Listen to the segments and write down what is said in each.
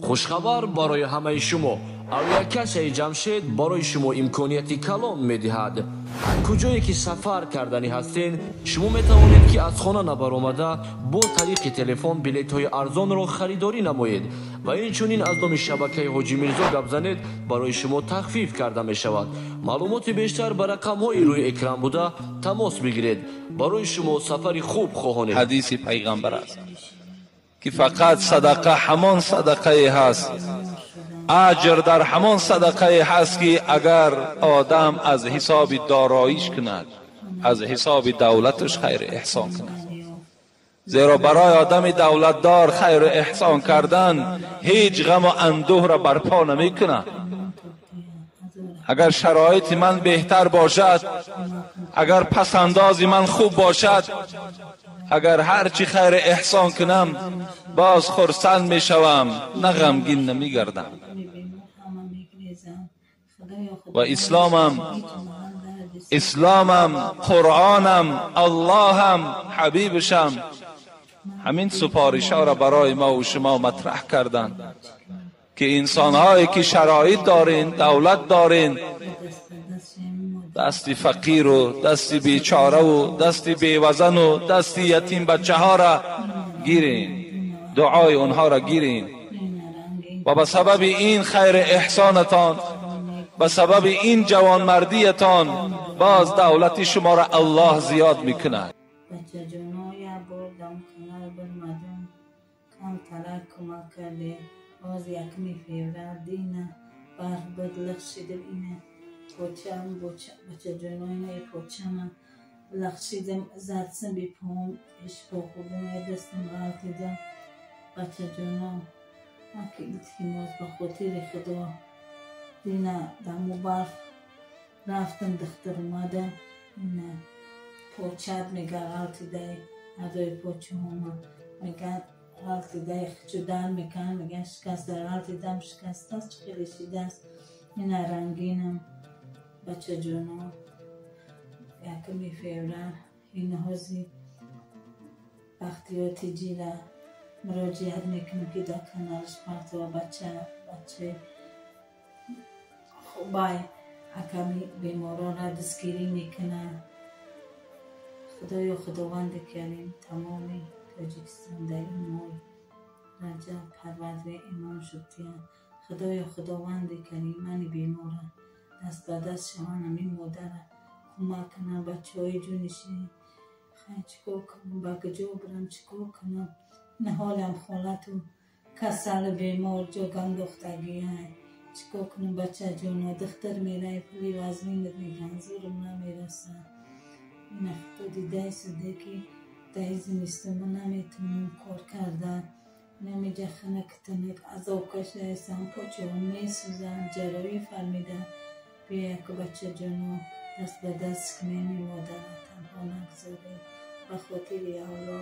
хушхабар барои ҳамаи шумо. авиакасияи ҷамшед барои шумо имконияти калон медиҳад. куҷое ки сафар кардани ҳастед, шумо метавонед ки аз хона набаромада бо тариқи телефон билетҳои арзонро харидорӣ намоед ва инчунин аз номи шабакаи ҳоҷи мирзо гап занед, барои шумо тахфиф карда мешавад. маълумоти бештар ба рақамҳои рӯи экран буда тамос бигиред. барои шумо сафари хуб хоҳонед. ҳадиси пайғамбар аст ки фақат садақа ҳамон садақае ҳаст, اجر در همان صدقه هست که اگر آدم از حساب داراییش کند، از حساب دولتش خیر احسان کند. زیرا برای آدم دولتدار خیر احسان کردن هیچ غم و اندوه را برپا نمی کند. اگر شرایط من بهتر باشد، اگر پسنداز من خوب باشد، اگر هرچی خیر احسان کنم باز خرسند می شوم، نه غمگین نمی گردم. و اسلامم قرآنم اللهم حبیبشم همین سپارش ها را برای ما و شما مطرح کردند که انسان هایی که شرایط دارین، دولت دارین، دستی فقیر و دستی بیچاره و دستی بیوزن و دستی یتیم بچه ها را گیرین، دعای اونها را گیرین و به سبب این خیر احسانتان، به سبب این جوانمردیتان باز دولت شما را الله زیاد میکند. بچه جانای بردم کنار برمدم کم تلک کمک کرده باز یکمی فیوره دینه بر بدلخ شده اینه پوچم بچه جانای پوچم لخشیدم زدسم بی پوم اش با خودم دستم غلطیدم بچه جانا اکی التماس به خاطر خدا دینا دمو برف رفتم دختر اومدم اینه پوچت میگه غلطیده ادای پوچه همه میگه غلطیده جدن میکن میگه شکست در غلطیدم شکست است خیلی شیده است اینه رنگینم بچه جانا یکمی فیورن این هازی وقتی تیجیره مراجعت میکنه که در کنارش پرت و بچه خوبای حکمی بیماران را دستگیری میکنه. خدایا خداوند کریم تمامی تاجیکستان در این ماه رجب پرورده امام شدیان خدایا خداوند کریم من بیمارم دست به دست شوانم این مادر کمک کنم بچه های جونشی خیلی چکو کنم با کجا برم چکو کنم نه حالم خالت و کسل بیمار جا گندختگی های چکو کنم بچه جونا دختر میره پلی وزمین میگن زورم نمیرسه این اختا دیده سده که دهیزی نیستم و نمیتونم کار کردن نمیجه خنک تنک از آکش ایسان پاچه هم میسوزن جرایی فرمیدن بیا یک بچه جونا دست به دست کنه میمادر تنها نگذاره به خاطر اولا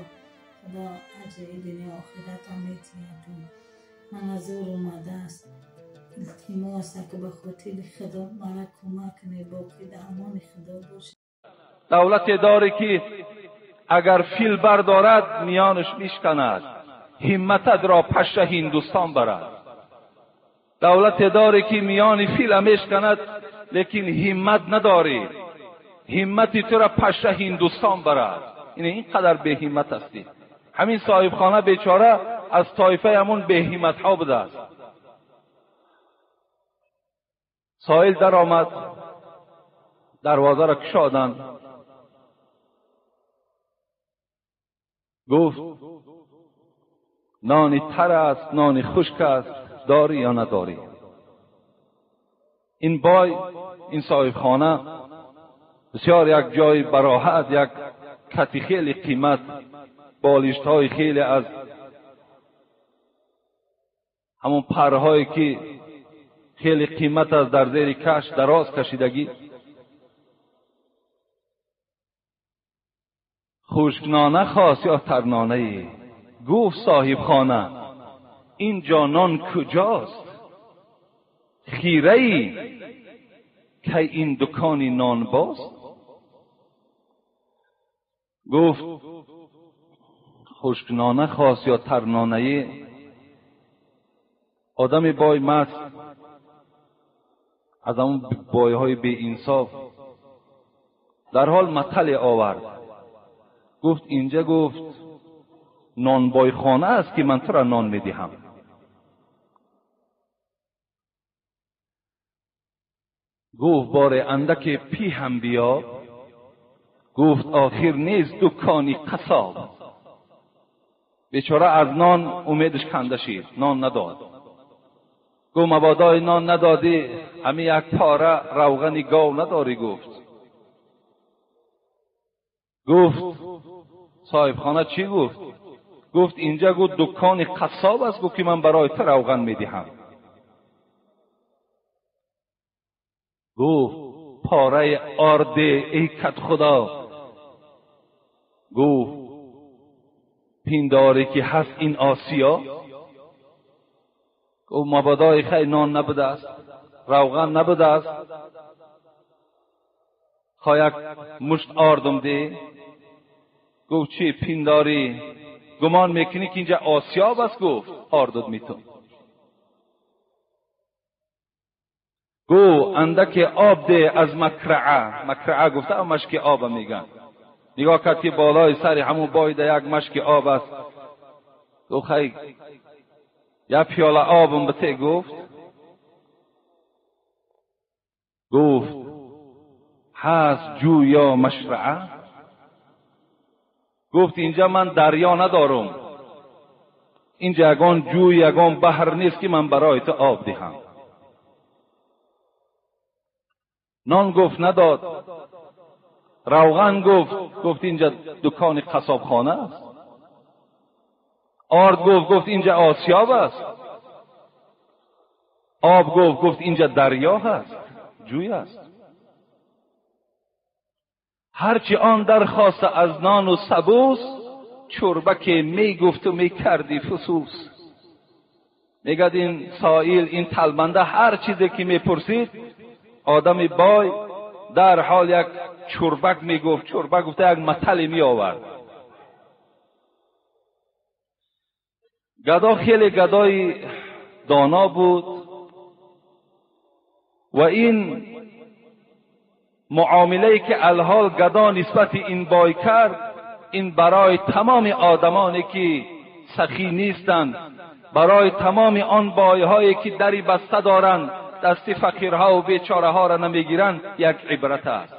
خدا اجر دنیا آخرت هم میتیدون من از اور اومده است التماس که به خاطر خدا مرا کمک کنه باقی در امان خدا باشه. دولت داره که اگر فیل بردارد میانش میشکند همتت را پشت هندوستان برد. دولت داره که میان فیل میشکند لیکن همت نداری همتی تو را پشت هندوستان برد. اینقدر به همت هستی. همین صاحب خانه بیچاره از طایفه همون به همت ها بوده است. سائل در آمد دروازه را کشادند گفت نانی تر است نانی خشک است داری یا نداری؟ این بای این صاحب خانه بسیار یک جای براحت یک کتی خیلی قیمت بالشت های خیلی از همون پرهایی که خیلی قیمت از در زیر کش دراز کشیدگی خشکنانه خواست یا ترنانه؟ گفت صاحب خانه این جانان کجاست؟ خیره ای که این دکانی نان باست؟ گفت خشکنانه خواست یا ترنانه؟ آدم بای مست از اون بایهای بی انصاف در حال مطلع آورد. گفت اینجا گفت نانبای خانه است که من تو را نان میدهم. گفت باره اندک پی هم بیا. گفت آخر نیست دکانی قصاب. بیچاره از نان امیدش کنده شد، نان نداد. گفت مبادا نان ندادی همین یک پاره روغن گاو نداری؟ گفت صاحب خانه چی گفت؟ گفت اینجا گفت دکان قصاب است، گفت که من برای تو روغن میدهم. گفت پاره آرده ای کت خدا. گفت پینداری که هست این آسیا. گفت مبادای خیلی نان نبوده است، روغن نبوده است، خواهی یک مشت آردم ده. گفت چی پینداری گمان میکنی که اینجا آسیاب است؟ گفت آردد میتون. گفت اندک آب ده از مکرعه. مکرعه گفته هم مشک آب میگن. نگاه کرد که بالای سر همون بایده یک مشک آب است. گفت خیلی یا پیاله آبم بته. گفت هست جو یا مشرعه. گفت اینجا من دریا ندارم، اینجا یگان جو یگان بحر نیست که من برای تو آب دهم. نان گفت نداد. روغن گفت اینجا دکان قصاب خانه است. آرد گفت اینجا آسیاب است. آب گفت اینجا دریا هست، جوی است. هرچی آن درخواست از نان و سبوس، چربک می گفت و می کردی فسوس. میگد این سائل، این طلبنده هر چیزی که میپرسید آدم بای در حال یک چربک میگفت. چربک گفته یک مطلع می آورد. گدا خیلی گدای دانا بود و این معامله‌ای که الحال گدا نسبت این بای کرد، این برای تمام آدمانی که سخی نیستند، برای تمام آن بایهایی که دری بسته دارند دست فقیرها و بیچاره‌ها را نمیگیرند یک عبرت است.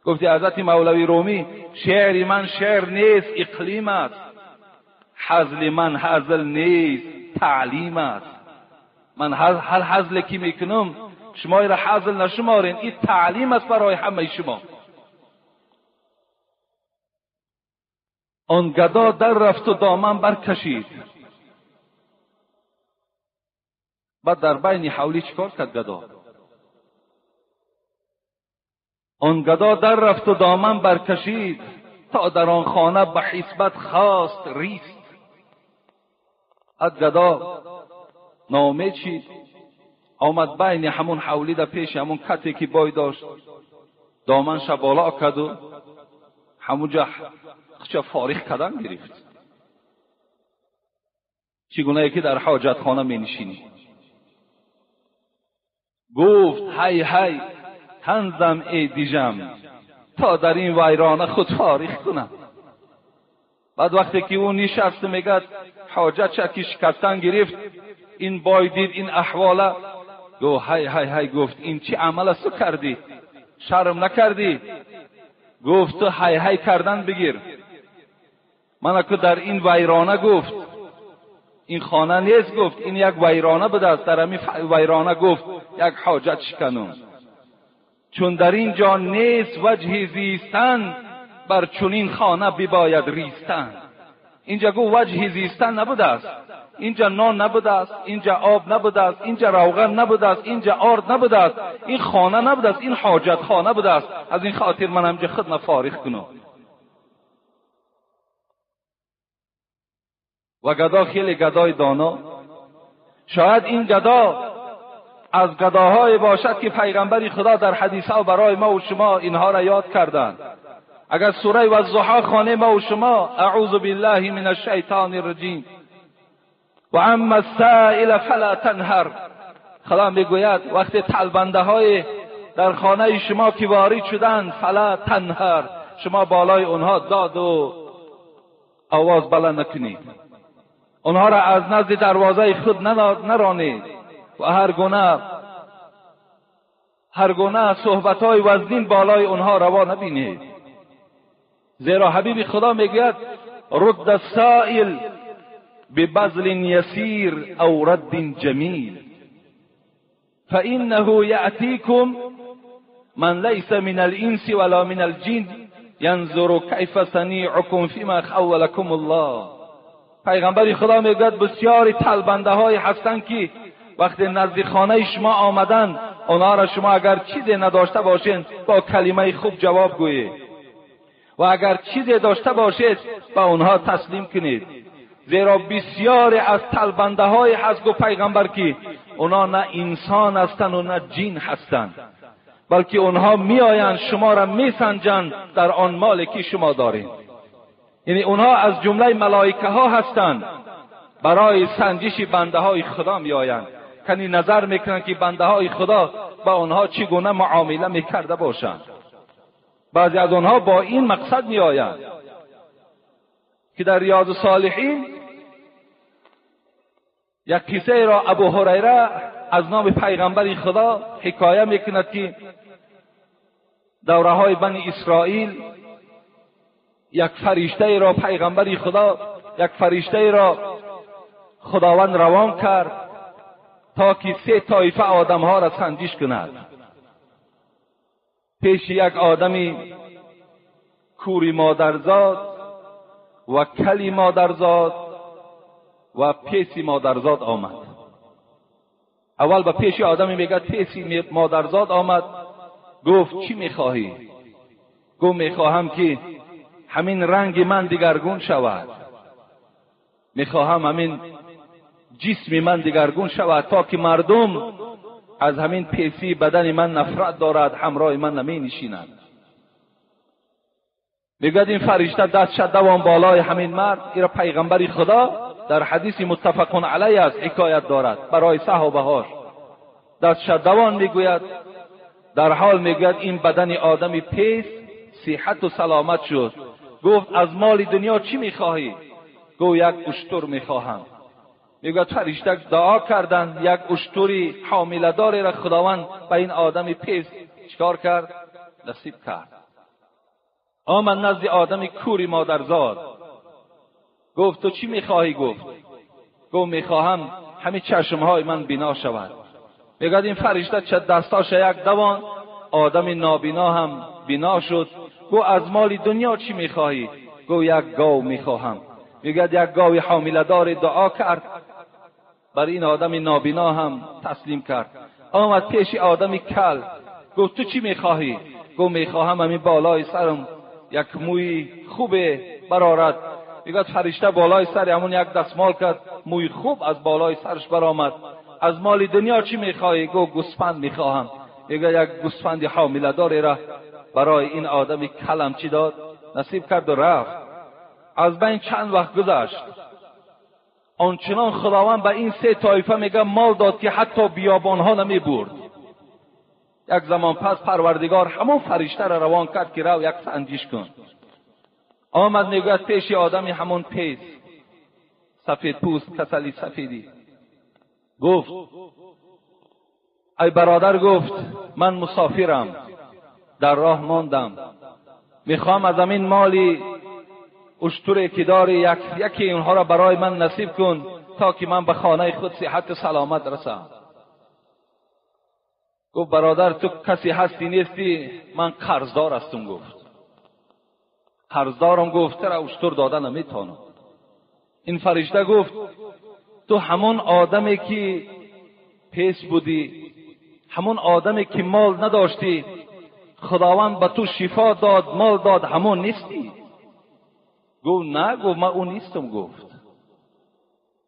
گفتی حضرت مولوی رومی شعر من شعر نیست اقلیم است، حزل من حزل نیست تعلیم است. من هر حزلی که میکنم شما را حزل نشمارین، این تعلیم است برای همه شما. آن گدا در رفت و دامن برکشید. بعد در بین حولی چیکار کرد گدا؟ آن گدا در رفت و دامن برکشید، تا در آن خانه به حسبت خواست ریست. از گدا نامه چید، آمد بین همون حولی در پیش همون کتی که بای داشت، دامن شبالا کرد و همونجا خچه فارغ کردن گرفت. چگونه که در حاجت خانه می نشینی. گفت هی هی تنزم ای دیجم، تا در این ویرانه خود فارغ کنم. بعد وقتی که اون نشست میگد حاجت چکی شکستن گرفت، این بای دید این احواله، گفت هی هی هی، گفت این چی عمل است تو کردی؟ شرم نکردی؟ گفت تو هی هی کردن بگیر. من که در این ویرانه، گفت این خانه نیست، گفت این یک ویرانه بوده است، در همین ویرانه گفت یک حاجت شکنم. چون در این جا نیست وجه زیستن، بر چنین خانه بباید ریستن. اینجا گفت وجه زیستن نبوده است، اینجا نان نبوده است، اینجا آب نبوده است، اینجا روغن نبوده است، اینجا آرد نبوده است، این خانه نبوده است، این حاجت خانه بوده است. از این خاطر من همجا خود نفارغ کنم. و گدا خیلی گدای دانا. شاید این گدا از گداهای باشد که پیغمبر خدا در حدیثها برای ما و شما اینها را یاد کردند. اگر سوره والضحی خوانیم ما و شما، اعوذ بالله من الشیطان الرجیم، و اما السائل فلا تنهر. خدا میگوید وقتی طلبنده های در خانه شما که وارد شدند، فلا تنهر، شما بالای اونها داد و آواز بلند نکنید، اونها را از نزد دروازه خود نرانید و هر گونه صحبت‌های وزین بالای اونها روا نبینید. زیرا حبیب خدا میگوید رد السائل ببذل یسیر او رد جمیل فانه یأتیکم من لیس من الانس ولا من الجن ینظر کیف صنیعکم فیما خولکم الله. پیغمبر خدا میگوید بسیاری طلبنده های هستند که وقتی نزد خانه شما آمدند، آنها را شما اگر چیزی نداشته باشید با کلمه خوب جواب گویید و اگر چیزی داشته باشید با آنها تسلیم کنید. زیرا بسیاری از طلبنده های هست گفت پیغمبر که آنها نه انسان هستند و نه جن هستند، بلکه آنها میآیند شما را میسنجند در آن مالی که شما دارید. یعنی آنها از جمله ملائکه ها هستند، برای سنجش بنده های خدا میآیند، کنی نظر میکنند که بنده های خدا با آنها چگونه معامله میکرده باشند. بعضی از آنها با این مقصد میآیند که در ریاض الصالحین یک قصه را ابو هریره از نام پیغمبر خدا حکایه میکند که دوره های بنی اسرائیل یک فرشته را پیغمبر خدا خداوند روان کرد تا که 3 طایفه آدم ها را سنجش کند. پیش یک آدمی کوری مادرزاد و کلی مادرزاد و پیسی مادرزاد آمد. اول به پیش آدمی میگه پیسی مادرزاد آمد، گفت چی میخواهی؟ گفت میخواهم که همین رنگ من دیگرگون شود، میخواهم همین جسم من دیگرگون شود تا که مردم از همین پیسی بدن من نفرت دارد، همراه من نمی نشینند. میگوید این فرشته دستش دوان بالای همین مرد. این پیغمبر خدا در حدیث متفق علیه است حکایت دارد برای صحابه هاش. دستش دوان میگوید در حال میگوید این بدن آدمی پیس صحت و سلامت شد. گفت از مال دنیا چی میخواهی؟ گفت یک اشتر میخواهم. میگوید فرشته دعا کردند، یک اشتری حامله داری را خداوند به این آدم پیس چکار کرد؟ نصیب کرد. آمد نزد آدم کوری مادرزاد، گفت تو چی میخواهی؟ گفت میخواهم همین چشمهای من بینا شود. میگوید این فرشته چه دستاش یک دوان آدم نابینا هم بینا شد. گفت از مال دنیا چی میخواهی؟ گفت یک گاو میخواهم. میگوید یک گاوی حامله دار دعا کرد، برای این آدم نابینا هم تسلیم کرد. آمد پیش آدم کل، گفت تو چی میخواهی؟ گفت میخواهم همین بالای سرم یک موی خوب برآرد. میگوید فرشته بالای سر همون یک دستمال کرد، موی خوب از بالای سرش برآمد. از مال دنیا چی میخواهی؟ گفت گوسفند میخواهم. میگوید یک گوسفند حامله داری را برای این آدم کلم چی داد؟ نصیب کرد و رفت. از بین چند وقت گذشت، آنچنان خداوند به این 3 طایفه میگه مال داد که حتی بیابانها نمی برد. یک زمان پس پروردگار همون فرشته را روان کرد که رو یک سنجش کن. آمد میگوید پیش آدمی همون پیس سفید پوست کسلی سفیدی، گفت ای برادر، گفت من مسافرم، در راه ماندم، میخوام از همین مالی اشتری که داری یکی اونها را برای من نصیب کن تا که من به خانه خود صحت سلامت رسم. گفت برادر تو کسی هستی نیستی؟ من قرضدار هستم. گفت قرضدارم. گفت را اشتر دادن نمیتونم. این فرشته گفت تو همون آدمی که پیس بودی، همون آدمی که مال نداشتی، خداوند به تو شفا داد، مال داد، همون نیستی؟ گفت نه. گفت من اون نیستم. گفت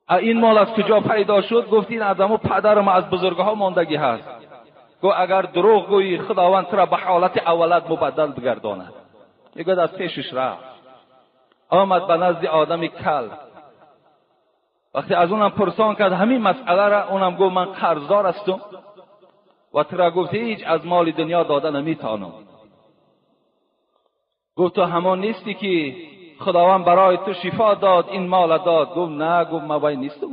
این مال از کجا پیدا شد؟ گفت این آدمو پدرم از بزرگها ماندگی هست. گفت اگر دروغ گویی خداوند تو را به حالت اولت مبدل بگرداند. میگوید از پیشش رفت. آمد به نزد آدم کل، وقتی از اونم پرسان کرد همین مسئله را، اونم گفت من قرضدار هستم و ترا گفت هیچ از مال دنیا داده نمیتانم. گفت تو همان نیستی که خداوند برای تو شفا داد، این مال داد؟ گفت نه. گفت من وای نیستم.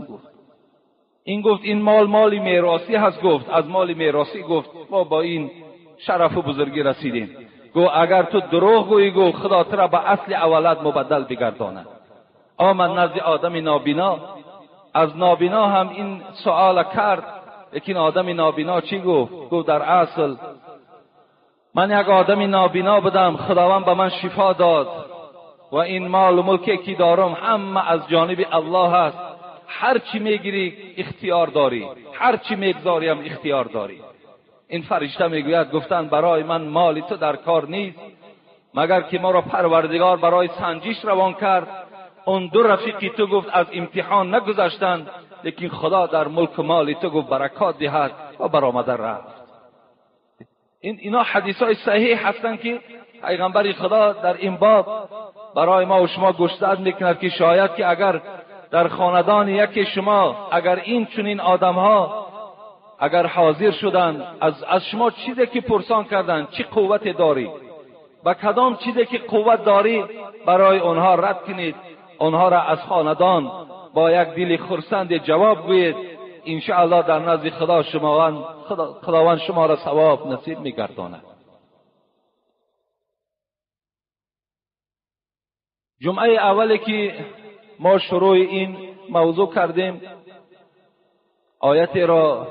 گفت این مال میراثی هست. گفت از مال میراثی. گفت ما با این شرف و بزرگی رسیدیم. گفت اگر تو دروغ گویی، گفت خدا تو را به اصل اولت مبدل بگرداند. آمد نزد آدم نابینا، از نابینا هم این سوال کرد، لیکن آدم نابینا چی گفت؟ گفت در اصل من یک آدم نابینا بودم، خداوند به من شفا داد و این مال و ملکی که دارم همه از جانب الله است. هر چی میگیری اختیار داری، هر چی میگذاری هم اختیار داری. این فرشته میگوید گفتن برای من مال تو در کار نیست، مگر که ما را پروردگار برای سنجش روان کرد. اون دو رفیقی تو گفت از امتحان نگذشتند، لیکن خدا در ملک مال تو گفت برکات دهد و برآمده رفت. اینا حدیثای صحیح هستند که پیغمبر خدا در این باب برای ما و شما گشتد میکند که شاید که اگر در خاندان یکی شما اگر این چنین آدمها اگر حاضر شدند از شما چیزی که پرسان کردند چه قوت داری، با کدام چیزی که قوت داری برای آنها رد کنید، آنها را از خاندان با یک دل خرسند جواب گویید. ان شاء الله در نزد خداوند شما را ثواب نصیب می‌گرداند. جمعه اولی که ما شروع این موضوع کردیم، آیتی را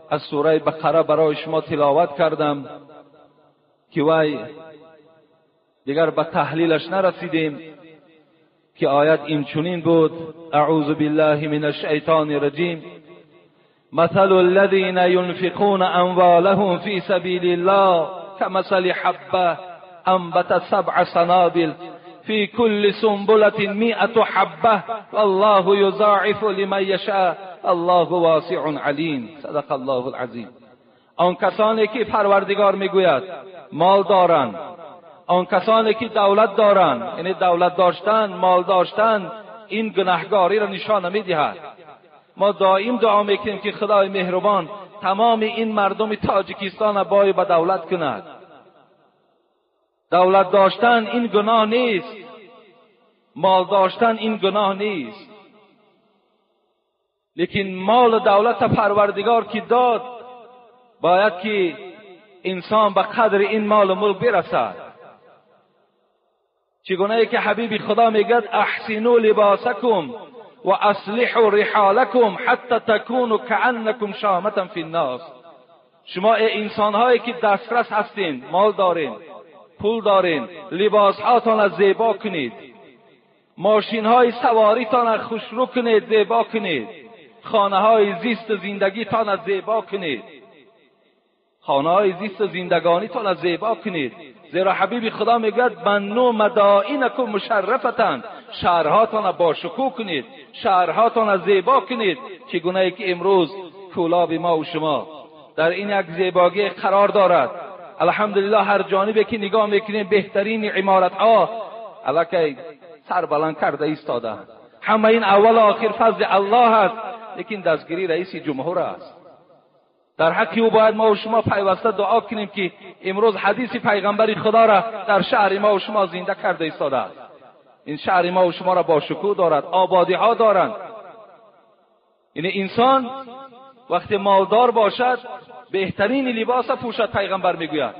از سوره بقره برای شما تلاوت کردم که وای دیگر به تحلیلش نرسیدیم که آیت این چنین بود: اعوذ بالله من الشیطان الرجیم مثل الذين ينفقون اموالهم في سبيل الله كمثل حبة انبتت 7 سنابل في كل سنبلة 100 حبة والله يضاعف لمن يشاء الله واسع علیم. صدق الله العظیم. آن کسانی که پروردگار میگوید مال دارند، آن کسانی که دولت دارند، یعنی دولت داشتن، مال داشتن، این گناهکاری را نشان نمیدهد. ما دائم دعا میکنیم که خدای مهربان تمام این مردم تاجیکستان بای به دولت کند. دولت داشتن این گناه نیست، مال داشتن این گناه نیست، لیکن مال دولت پروردگار که داد باید که انسان به قدر این مال و ملک برسد. چگونه که حبیب خدا میگه احسنوا لباسکم و اصلحوا رحالکم حتی تکونوا کأنکم شامة فی الناس. شما انسان هایی که دسترس هستین، مال دارین، پول دارین، لباس هاتان را زیبا کنید، ماشین های سواری تان را خوشرو کنید، زیبا کنید، خانه های زیست زندگی تان را زیبا کنید، خانه های زیست زندگانی تان را زیبا کنید. زیرا حبیب خدا میگوید بنو مدائنکم مشرفتن، شهرهاتان را با شکوه کنید، شهرهاتان را زیبا کنید. چگونه که امروز کولاب ما و شما در این یک زیبایی قرار دارد. الحمدلله هر جانبی که نگاه میکنیم بهترین عمارت ها الکی سر بلند کرده ایستاده. همه این اول آخر فضل الله است، لیکن دستگیری رئیس جمهور است. در حق او باید ما و شما پیوسته دعا کنیم که امروز حدیث پیغمبر خدا را در شهر ما و شما زنده کرده ایستاده است. این شهر ما و شما را با شکوه دارد، آبادی ها دارند. یعنی انسان وقتی مالدار باشد بهترین لباس پوشد، پیغمبر میگوید،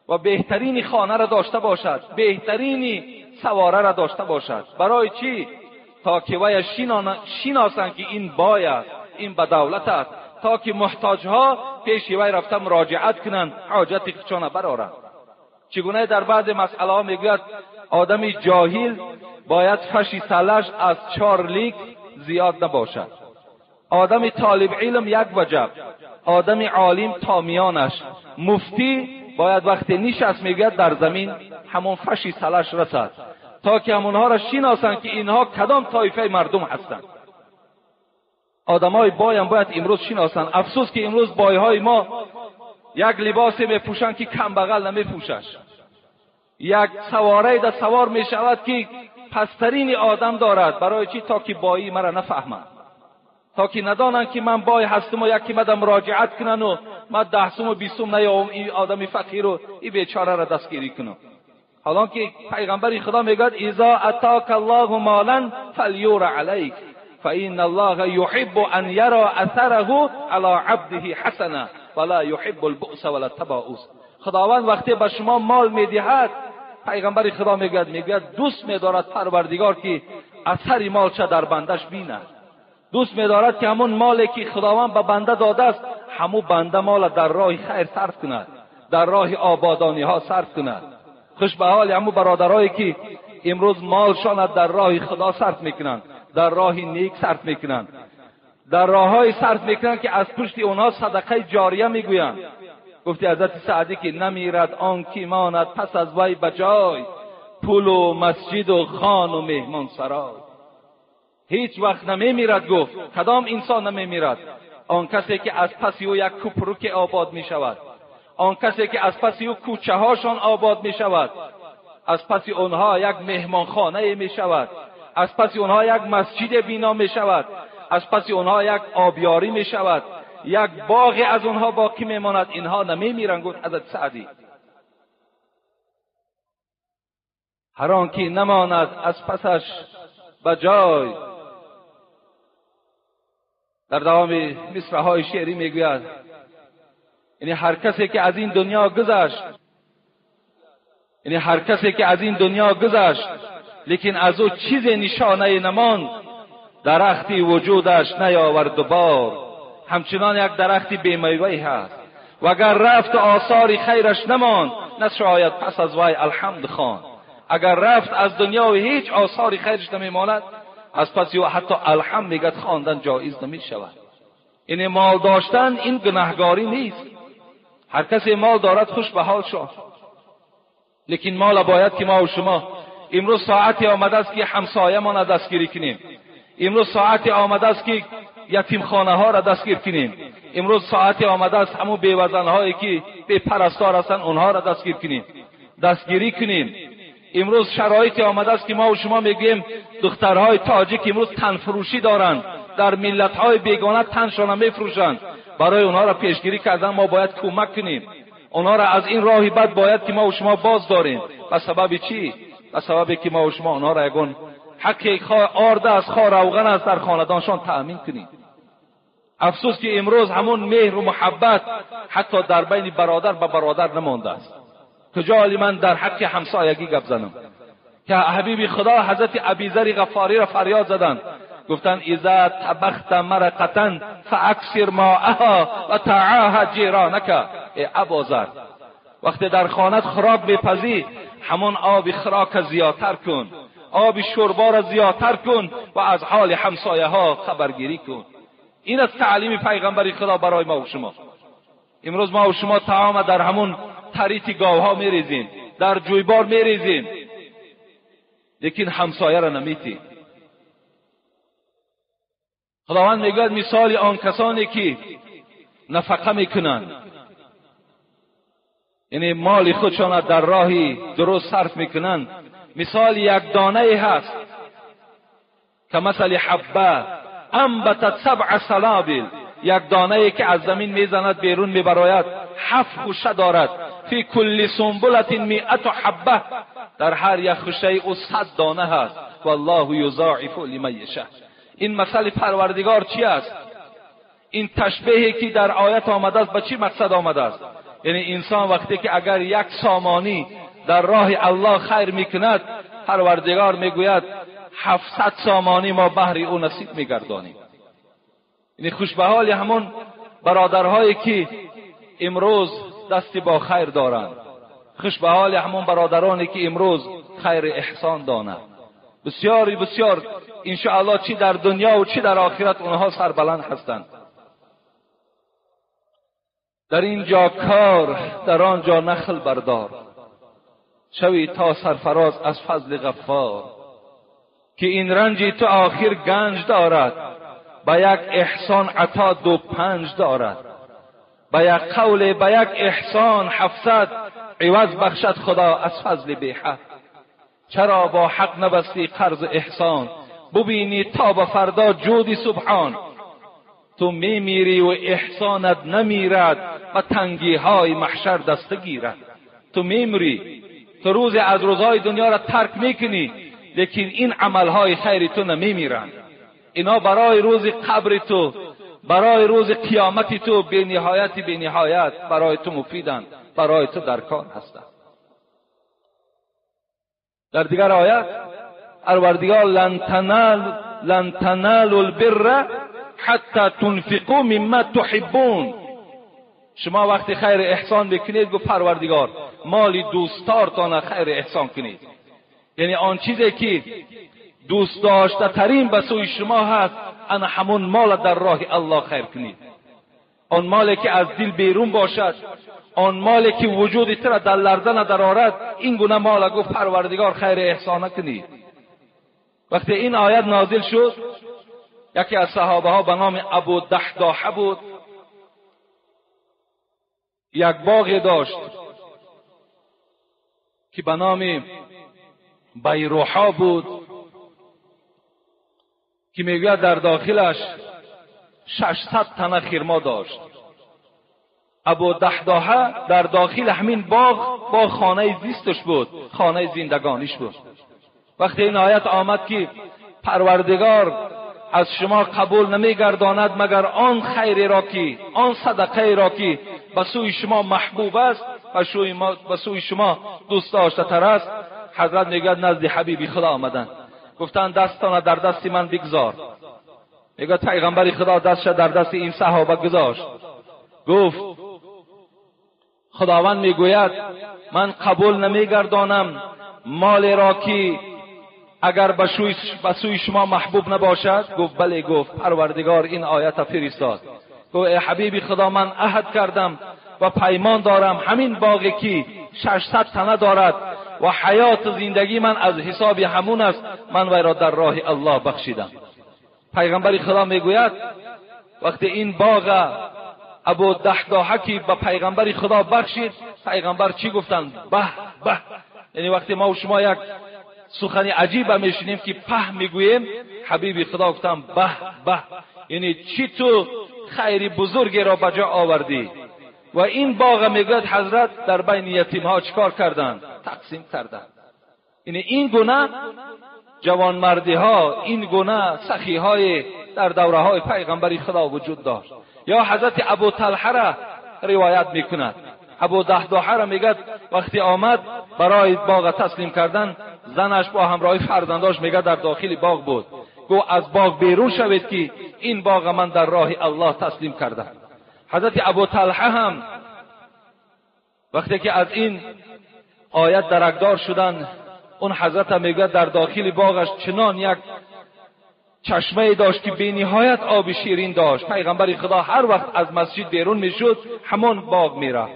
و بهترین خانه را داشته باشد، بهترین سواره را داشته باشد. برای چی؟ تا که وی شناسند که این بای است، این به دولت است، تا که محتاج ها پیش وی رفته مراجعت کنند، حاجت خودشان برآورند. چگونه در بعض مسئله ها میگوید آدم جاهل باید فش سالش از 4 لیتر زیاد نباشد، آدم طالب علم 1 وجب، آدم عالم تا میانش، مفتی باید وقتی نشست میگوید در زمین همون فش سالش رسد، تا که همونها را شناسند که اینها کدام طایفه مردم هستند. آدمای بای هم باید امروز شناسند. افسوس که امروز بایهای ما یک لباسی میپوشند که کم بغل نمیپوشش، یک سواره در سوار میشود که پسترین آدم دارد. برای چی؟ تا که بایی مرا نفهمند. تا که ندانن که من بای هستم و یکی مدام مراجعت کنن و من 10 و 20 نیام این آدم فقیر و این بیچاره را دستگیری کنم. حالا که پیغمبر خدا میگه اذا اتاک الله مالا فلیور علیک فإن الله يحب ان يرى اثره على عبده حسنا ولا يحب البؤس ولا التباؤس. خداوند وقتی به شما مال میدهد، پیغمبر خدا میگه دوست می‌دارد پروردگار که اثر مال چه در بندش بیند. دوست می‌دارد که همون مالی که خداوند به بنده داده است همون بنده مال در راه خیر صرف کند، در راه آبادانی ها صرف کند. خوش به حال همون برادرایی که امروز مالشان در راه خدا صرف میکنند، در راه نیک صرف میکنند، در راههای صرف میکنند که از پشت اونها صدقه جاریه میگویند. گفتی حضرت سعدی که نمیرد آن کی ماند پس از وی بجای، پول و مسجد و خان و مهمان سرای. هیچ وقت نمیمیرد. گفت کدام انسان نمیمیرد؟ آن کسی که از پس او یک کوپروک آباد میشود، آن کسی که از پس او کوچه هاشان آباد میشود، از پس اونها یک مهمانخانه میشود، از پس اونها یک مسجد بنا میشود، از پس اونها یک آبیاری میشود، یک باغ از اونها باقی میماند. اینها نمیمیرند. گفت حضرت سعدی هر آن که نماند از پسش بجای. در دوام مصرع‌های شعری میگوید یعنی هر کسی که از این دنیا گذشت، یعنی هر کسی که از این دنیا گذشت لیکن از او چیز نشانه نماند، درختی وجودش نیاورد دوبار، همچنان یک درختی بیمیوه هست. و اگر رفت آثار خیرش نماند، نشاید پس از وی الحمد خواند. اگر رفت از دنیا و هیچ آثار خیرش نمیماند، از پس او حتی الحمد میگد خواندن جایز نمی شود. یعنی مال داشتن این گناهگاری نیست. هر کسی مال دارد خوش به حال شد، لیکن مال باید که ما و شما امروز ساعتی آمده است که همسایه ما را دستگیری کنیم، امروز ساعتی آمده است که یتیمخانه ها را دستگیر کنیم، امروز ساعتی آمده است همون بیوزن هایی که بی پرستار هستند اونها را دستگیر کنیم، دستگیری کنیم. امروز شرایطی آمده است که ما و شما میگیم دخترهای تاجیک امروز تن فروشی دارند، در ملت‌های بیگانه تنشان میفروشند. برای اونها را پیشگیری کردن ما باید کمک کنیم. اونها را از این راهی بد باید که ما و شما باز داریم. به سبب چی؟ به سبب که ما و شما اونها را یگون حق آرده از خواه روغن است در خاندانشان تأمین کنیم. افسوس که امروز همون مهر و محبت حتی در بین برادر به برادر نمانده است. کجا من در حق همسایگی گپ زنم که حبیب خدا حضرت ابیذر غفاری را فریاد زدند، گفتن اذا طبخت مرقه فاکثر ماءها و تعاهد جیرانک. ای ابوذر، وقتی در خانت خوراک میپزی همون آب خوراک زیادتر کن، آب شوربا را زیادتر کن و از حال همسایه ها خبرگیری کن. این از تعلیم پیغمبر خدا برای ما و شما. امروز ما و شما طعام در همون تریت گاوها میریزیم، در جویبار میریزیم، لیکن همسایه را نمیتیم. خداوند میگوید مثال آن کسانی که نفقه میکنند، یعنی مال خودشان در راهی درست صرف میکنند، مثال یک دانه هست که مثل حبه انبتت 7 سنابل، یک دانه که از زمین میزند بیرون میبراید 7 خوشه دارد، فی کل سنبلة 100 حبه، در هر یک خوشه او 100 دانه هست. والله یضاعف لمن یشاء. این مثل پروردگار چی است؟ این تشبیهی که در آیت آمده است به چی مقصد آمده است؟ یعنی انسان وقتی که اگر 1 سامانی در راه الله خیر میکند، پروردگار میگوید 700 سامانی ما بهر او نصیب میگردانیم. یعنی خوش به حال همون برادرهایی که امروز دستی با خیر دارند، خوش به حال همون برادرانی که امروز خیر احسان دانند. بسیاری بسیار انشاءالله چی در دنیا و چی در آخرت اونها سربلند هستند. در اینجا کار، در آنجا نخل بردار، شوی تا سرفراز از فضل غفار. که این رنجی تو آخر گنج دارد، با یک احسان عطا 25 دارد، با یک قول با یک احسان 700 عوض بخشد خدا از فضل بی حد. چرا با حق نبستی قرض احسان، ببینی تا به فردا جودی سبحان. تو میمیری و احسانت نمیرد و تنگی های محشر دست گیرد. تو میمیری، تو روز از روزهای دنیا را ترک میکنی، لیکن این عملهای خیر تو نمیمیرند. اینا برای روز قبر تو، برای روز قیامت تو به نهایت برای تو مفیدند، برای تو در کار هستند. در دیگر آیت پروردگار لن تنالوا البر حتی تنفقوا مما تحبون. شما وقتی خیر احسان بکنید، گفت پروردگار مال دوستدارتان خیر احسان کنید. یعنی آن چیزی که دوست داشته ترین به سوی شما هست، انا همون مال در راه الله خیر کنید. آن مالی که از دل بیرون باشد، آن مالی که وجود تو را در لرزه ندارد، این گونه مال گفت پروردگار خیر احسان کنید. وقتی این آیت نازل شد، یکی از صحابه ها به نام ابو دحداحه بود، یک باغی داشت که به نام بیروحا بود، که میگوید در داخلش 600 تنه خرما داشت. ابو دحداحه در داخل همین باغ خانه زیستش بود، خانه زندگانیش بود. وقتی این آیت آمد که پروردگار از شما قبول نمیگرداند مگر آن خیری را که، آن صدقه را که به سوی شما محبوب است و به سوی شما دوست داشته تر است، حضرت میگوید نزد حبیب خدا آمدند، گفتند دستان در دست من بگذار. میگوید پیغمبر خدا دستش در دست این صحابه گذاشت. گفت خداوند میگوید من قبول نمیگردانم مالی را که اگر به سوی شما محبوب نباشد. گفت بله. گفت پروردگار این آیت فرستاد، گفت ای حبیب خدا من عهد کردم و پیمان دارم همین باغی که 600 تنه دارد و حیات زندگی من از حساب همون است، من وی را در راه الله بخشیدم. پیغمبر خدا میگوید وقتی این باغ ابو دحداحه که به پیغمبر خدا بخشید، پیغمبر چی گفتند؟ به به. یعنی وقتی ما و شما یک سخنی عجیب میشنیم که په میگوییم، حبیب خدا گفتم به به، یعنی چی تو خیری بزرگی را بجا آوردی. و این باغ میگوید حضرت در بین یتیم ها چیکار کردند؟ تقسیم کردند. یعنی این گونه جوانمردی ها، این گونه سخی های در دوره های پیغمبر خدا وجود داشت. یا حضرت ابو طلحه را روایت میکند، ابو دحداحه را میگد وقتی آمد برای باغ تسلیم کردن، زنش با همراهی فرزنداش میگد در داخل باغ بود، گو از باغ بیرون شوید که این باغ من در راه الله تسلیم کردم. حضرت ابو طلحه هم وقتی که از این آیت درکدار شدند، اون حضرت میگه در داخل باغش چنان یک چشمه داشت که بی نهایت آب شیرین داشت. پیغمبر خدا هر وقت از مسجد بیرون میشد همون باغ میره.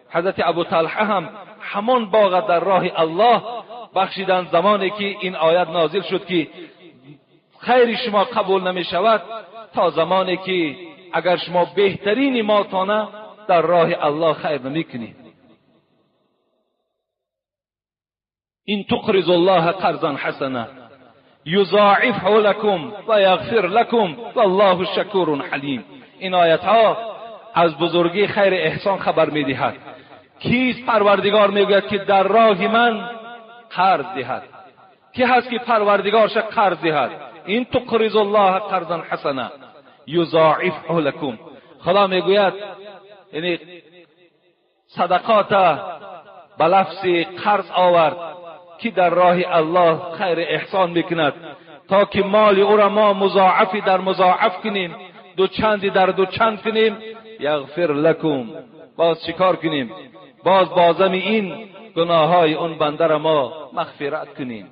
حضرت ابو طلحه هم همون باغ در راه الله بخشیدن زمانی که این آیت نازل شد که خیر شما قبول نمی شود تا زمانی که اگر شما بهترین مالتانه در راه الله خیر نمی کنید. این تقرض الله قرضا حسنا یضاعفه لكم و یغفر لكم والله شکور حلیم. این آیت ها از بزرگی خیر احسان خبر می دهد. کیست پروردگار میگوید که در راه من قرض دهد؟ کی هست که پروردگارش قرض دهد؟ این تقرض الله قرضا حسنا یضاعفه لكم. خدا میگوید یعنی صدقات به لفظ قرض آورد که در راه الله خیر احسان میکند تا که مال او را ما مضاعفی در مضاعف کنیم، دو چندی در دو چند کنیم. یغفر لكم، باز چیکار کنیم؟ باز بازم این گناههای اون بنده را ما مغفرت کنیم.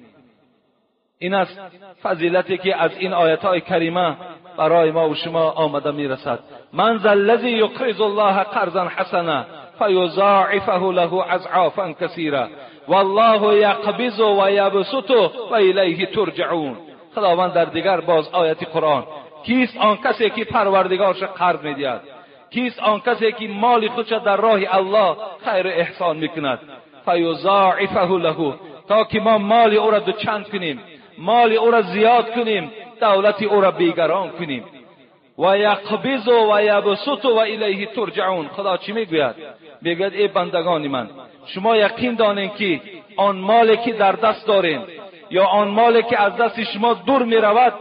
این است فضیلتی که از این آیات‌های کریمه برای ما و شما آمده میرسد. من ذا الذی یقرض الله قرضا حسنا فیضاعفه له اضعافا کثیرا والله یقبض و یبسط و الیه ترجعون. خداوند در دیگر باز آیت قرآن، کیست آن کسی که پروردگارش قرض میدهد؟ کیست آن کسی که مال خودش در راه الله خیر احسان میکند؟ فیضاعفه له، تا که ما مال او را دوچند کنیم، مال او را زیاد کنیم، دولت او را بیگران کنیم. و یقبض و یبسط و الیه ترجعون. خدا چی میگوید؟ میگوید ای بندگان من، شما یقین دانید که آن مالی که در دست دارین یا آن مالی که از دست شما دور میرود